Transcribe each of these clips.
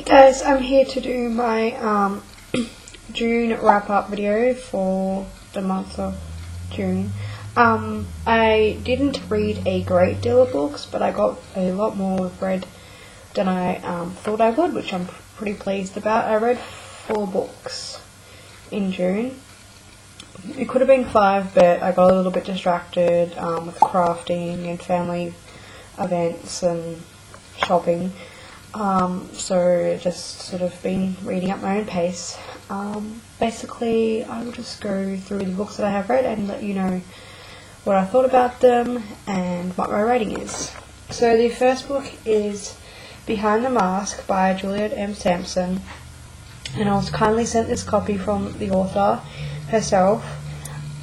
Hey guys, I'm here to do my June wrap-up video for the month of June. I didn't read a great deal of books, but I got a lot more read than I thought I would, which I'm pretty pleased about. I read 4 books in June. It could have been 5, but I got a little bit distracted with crafting and family events and shopping. So just sort of been reading at my own pace. Basically, I will just go through the books that I have read and let you know what I thought about them and what my rating is. So the first book is Behind the Mask by Juliet M. Sampson, and I was kindly sent this copy from the author herself.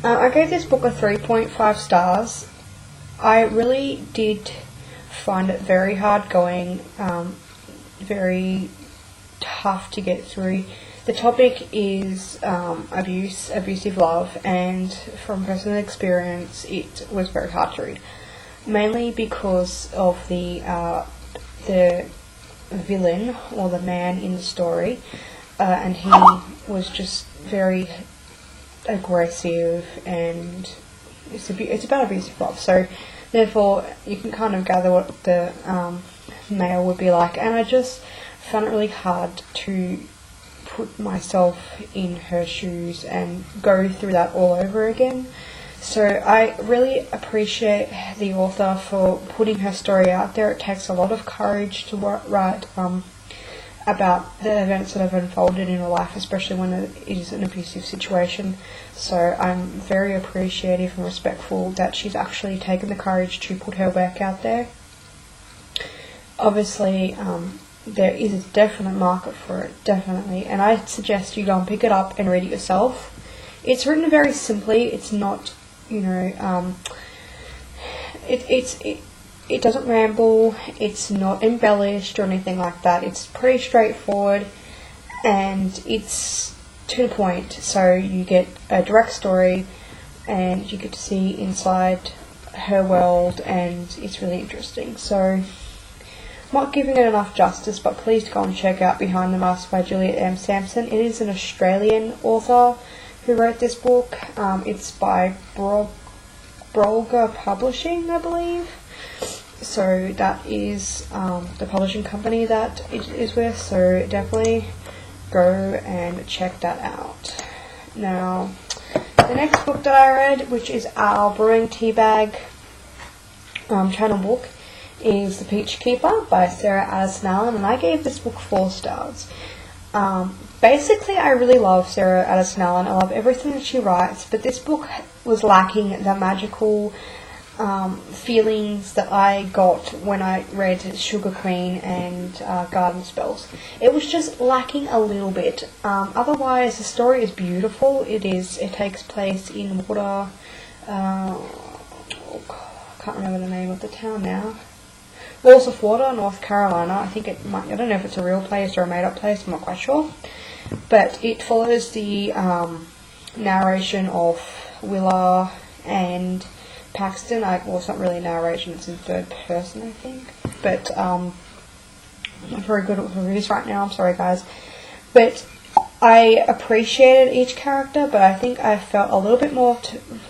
I gave this book a 3.5 stars. I really did find it very hard going, very tough to get through. The topic is abusive love, and from personal experience it was very hard to read, mainly because of the villain, or the man in the story, and he was just very aggressive, and it's about abusive love, so therefore you can kind of gather what the male would be like, and I just found it really hard to put myself in her shoes and go through that all over again. So I really appreciate the author for putting her story out there. It takes a lot of courage to write about the events that have unfolded in her life, especially when it is an abusive situation. So I'm very appreciative and respectful that she's actually taken the courage to put her work out there. Obviously, there is a definite market for it, definitely, and I suggest you go and pick it up and read it yourself. It's written very simply. It's not, it doesn't ramble. It's not embellished or anything like that. It's pretty straightforward, and it's to the point. So you get a direct story, and you get to see inside her world, and it's really interesting. So, not giving it enough justice, but please go and check out Behind the Mask by Juliet M. Sampson. It is an Australian author who wrote this book. It's by Brolga Publishing, I believe. So that is the publishing company that it is with, so definitely go and check that out. Now, the next book that I read, which is our Brewing Teabag channel book, is The Peach Keeper by Sarah Addison Allen, and I gave this book 4 stars. Basically, I really love Sarah Addison Allen. I love everything that she writes, but this book was lacking the magical feelings that I got when I read Sugar Queen and Garden Spells. It was just lacking a little bit. Otherwise, the story is beautiful. It takes place in water. I can't remember the name of the town now. Walls of Water, North Carolina. I don't know if it's a real place or a made-up place, I'm not quite sure. But it follows the narration of Willa and Paxton. It's not really narration, it's in third person, I think. But I'm not very good at reviews right now, I'm sorry guys. But I appreciated each character, but I think I felt a little bit more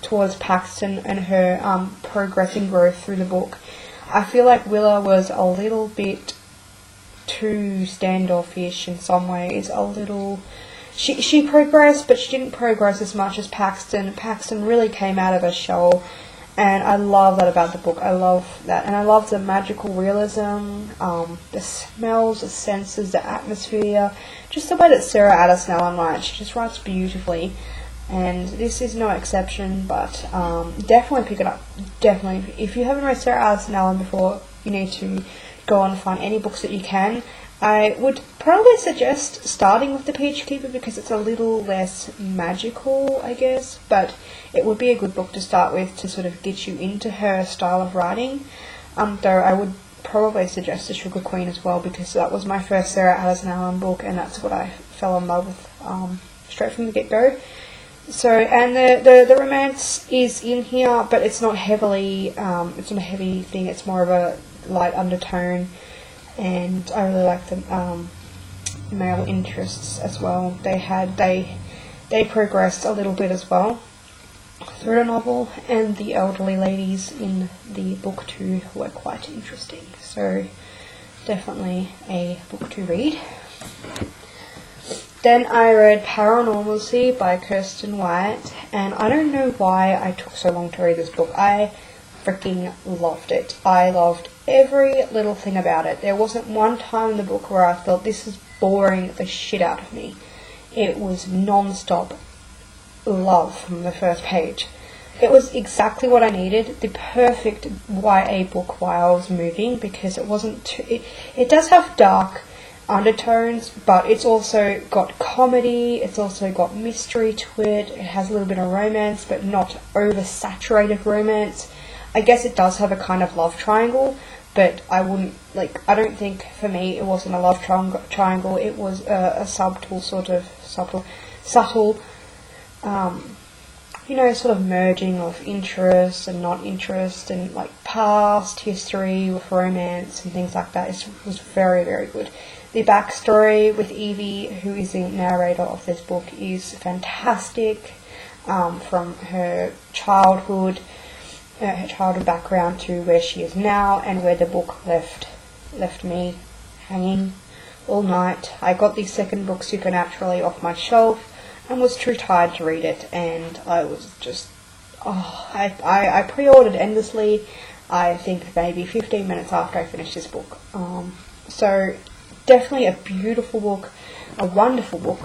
towards Paxton and her progressing growth through the book. I feel like Willa was a little bit too standoffish in some ways. She progressed, but she didn't progress as much as Paxton. Paxton really came out of her shell, and I love that about the book. I love that, and I love the magical realism, the smells, the senses, the atmosphere, just the way that Sarah Addison Allen writes. She just writes beautifully. And this is no exception, but definitely pick it up. Definitely. If you haven't read Sarah Addison Allen before, you need to go on and find any books that you can. I would probably suggest starting with The Peach Keeper because it's a little less magical, I guess, but it would be a good book to start with to sort of get you into her style of writing. Though I would probably suggest The Sugar Queen as well, because that was my first Sarah Addison Allen book, and that's what I fell in love with straight from the get-go. So, and the romance is in here, but it's not heavily, it's not a heavy thing, it's more of a light undertone, and I really like male interests as well. They progressed a little bit as well through the novel, and the elderly ladies in the book too were quite interesting. So definitely a book to read. Then I read Paranormal See by Kirsten White, and I don't know why I took so long to read this book. I freaking loved it. I loved every little thing about it. There wasn't one time in the book where I thought this is boring the shit out of me. It was non-stop love from the first page. It was exactly what I needed, the perfect YA book while I was moving, because it wasn't too... It does have dark undertones, but it's also got comedy, it's also got mystery to it, it has a little bit of romance, but not oversaturated romance. I guess it does have a kind of love triangle, but I don't think, for me, it wasn't a love triangle, it was a subtle, sort of subtle, sort of merging of interest and not interest, and like past history with romance and things like that. It was very, very good. The backstory with Evie, who is the narrator of this book, is fantastic, from her childhood background to where she is now, and where the book left me hanging all night. I got the second book supernaturally off my shelf and was too tired to read it, and I was just, I pre-ordered endlessly, I think maybe 15 minutes after I finished this book. So definitely a beautiful book, a wonderful book,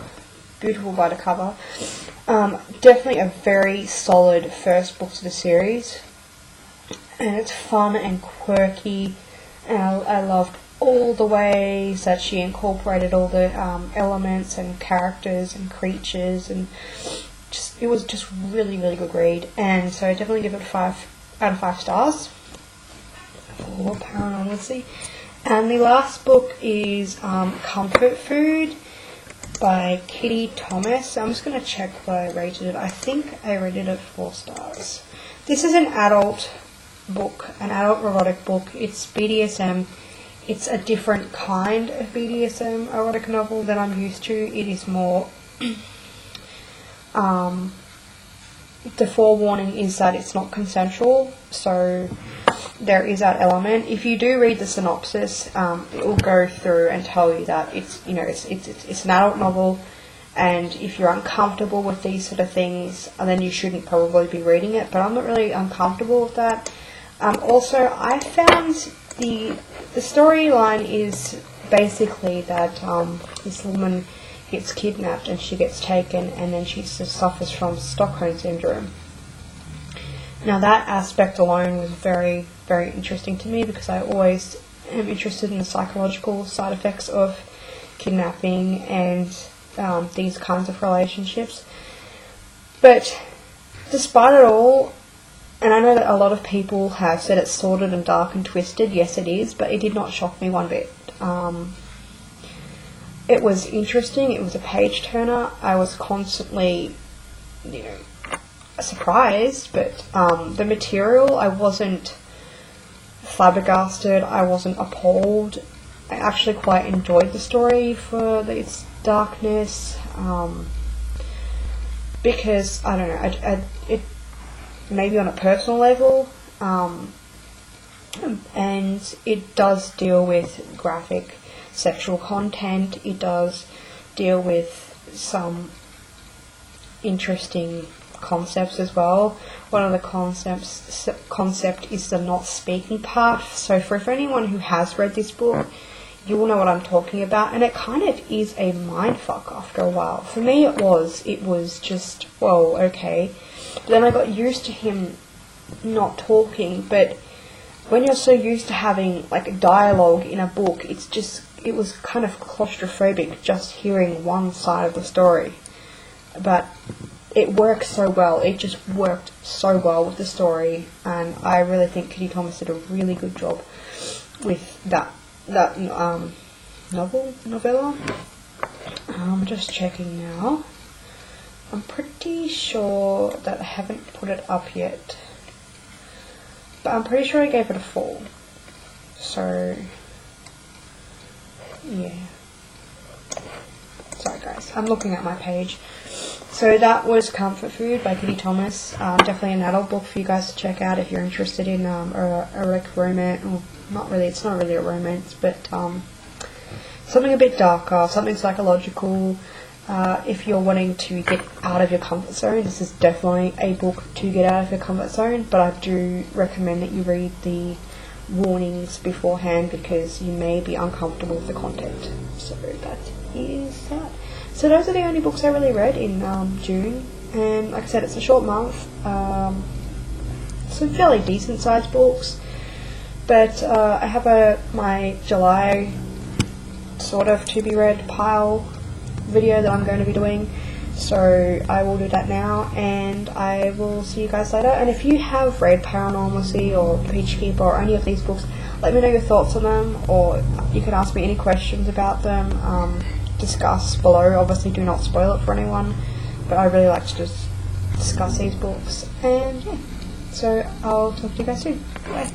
beautiful by the cover. Definitely a very solid first book to the series, and it's fun and quirky, and I loved all the ways that she incorporated all the elements and characters and creatures, and it was just really, really good read. And so I definitely give it 5 out of 5 stars for Paranormal See. And the last book is Comfort Food by Kitty Thomas. I'm just going to check what I rated it. I think I rated it 4 stars. This is an adult book, an adult erotic book. It's BDSM. It's a different kind of BDSM erotic novel than I'm used to. It is more... the forewarning is that it's not consensual, so there is that element. If you do read the synopsis, it will go through and tell you that it's an adult novel, and if you're uncomfortable with these sort of things, then you shouldn't probably be reading it. But I'm not really uncomfortable with that. Also, I found the storyline is basically that this woman gets kidnapped and she gets taken, and then she suffers from Stockholm Syndrome. Now that aspect alone was very, very interesting to me, because I always am interested in the psychological side effects of kidnapping and these kinds of relationships. But despite it all, and I know that a lot of people have said it's sordid and dark and twisted, yes it is, but it did not shock me one bit. It was interesting, it was a page turner. I was constantly, surprised, but the material, I wasn't flabbergasted, I wasn't appalled. I actually quite enjoyed the story for its darkness, because, I don't know, it maybe on a personal level, and it does deal with graphic sexual content. It does deal with some interesting concepts as well. One of the concept is the not speaking part. So for anyone who has read this book, you will know what I'm talking about, and it kind of is a mindfuck after a while. For me it was just, whoa, okay. But then I got used to him not talking, but when you're so used to having like dialogue in a book, it was kind of claustrophobic just hearing one side of the story. But it works so well. It just worked so well with the story, and I really think Kitty Thomas did a really good job with that novella. I'm just checking now. I'm pretty sure that I haven't put it up yet, but I'm pretty sure I gave it a 4. So yeah, I'm looking at my page. So that was Comfort Food by Kitty Thomas. Definitely an adult book for you guys to check out if you're interested in a romance. Well, not really. It's not really a romance, but something a bit darker, something psychological. If you're wanting to get out of your comfort zone, this is definitely a book to get out of your comfort zone. But I do recommend that you read the warnings beforehand because you may be uncomfortable with the content. So that is that. So those are the only books I really read in June, and like I said, it's a short month. Some fairly decent sized books, but I have my July sort of to be read pile video that I'm going to be doing, so I will do that now, and I will see you guys later. And if you have read Paranormal See or Peachkeeper or any of these books, let me know your thoughts on them, or you can ask me any questions about them. Discuss below. Obviously do not spoil it for anyone, but I really like to just discuss these books. And yeah, so I'll talk to you guys soon. Bye.